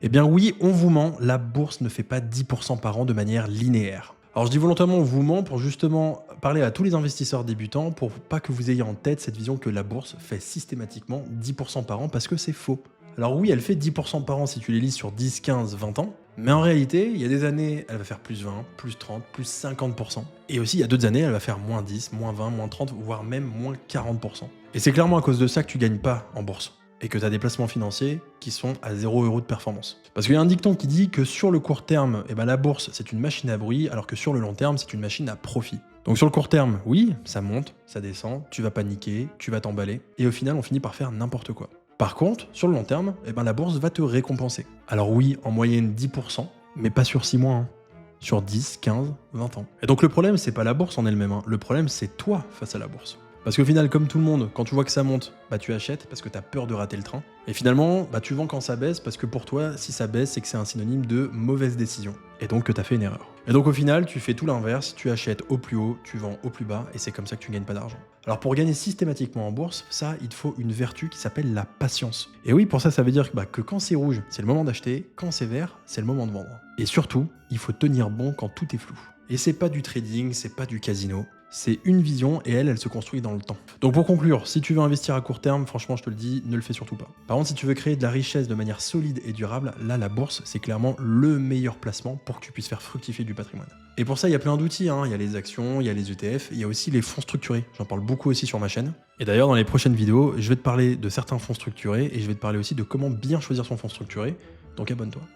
Eh bien oui, on vous ment, la bourse ne fait pas 10% par an de manière linéaire. Alors je dis volontairement on vous ment pour justement parler à tous les investisseurs débutants pour pas que vous ayez en tête cette vision que la bourse fait systématiquement 10% par an parce que c'est faux. Alors oui, elle fait 10% par an si tu les lis sur 10, 15, 20 ans, mais en réalité, il y a des années, elle va faire plus 20, plus 30, plus 50%. Et aussi, il y a d'autres années, elle va faire moins 10, moins 20, moins 30, voire même moins 40%. Et c'est clairement à cause de ça que tu gagnes pas en bourse et que tu as des placements financiers qui sont à 0 € de performance. Parce qu'il y a un dicton qui dit que sur le court terme, la bourse, c'est une machine à bruit, alors que sur le long terme, c'est une machine à profit. Donc sur le court terme, oui, ça monte, ça descend, tu vas paniquer, tu vas t'emballer, et au final, on finit par faire n'importe quoi. Par contre, sur le long terme, la bourse va te récompenser. Alors oui, en moyenne 10%, mais pas sur 6 mois, hein. Sur 10, 15, 20 ans. Et donc le problème, c'est pas la bourse en elle-même, hein. Le problème, c'est toi face à la bourse. Parce qu'au final, comme tout le monde, quand tu vois que ça monte, tu achètes parce que tu as peur de rater le train. Et finalement, tu vends quand ça baisse parce que pour toi, si ça baisse, c'est que c'est un synonyme de mauvaise décision. Et donc que tu as fait une erreur. Et donc au final, tu fais tout l'inverse, tu achètes au plus haut, tu vends au plus bas, et c'est comme ça que tu gagnes pas d'argent. Alors pour gagner systématiquement en bourse, ça, il te faut une vertu qui s'appelle la patience. Et oui, pour ça, ça veut dire que quand c'est rouge, c'est le moment d'acheter, quand c'est vert, c'est le moment de vendre. Et surtout, il faut tenir bon quand tout est flou. Et c'est pas du trading, c'est pas du casino. C'est une vision et elle se construit dans le temps. Donc pour conclure, si tu veux investir à court terme, franchement je te le dis, ne le fais surtout pas. Par contre, si tu veux créer de la richesse de manière solide et durable, là la bourse c'est clairement le meilleur placement pour que tu puisses faire fructifier du patrimoine. Et pour ça il y a plein d'outils, hein. Il y a les actions, il y a les ETF, il y a aussi les fonds structurés. J'en parle beaucoup aussi sur ma chaîne. Et d'ailleurs dans les prochaines vidéos, je vais te parler de certains fonds structurés et je vais te parler aussi de comment bien choisir son fonds structuré. Donc abonne-toi.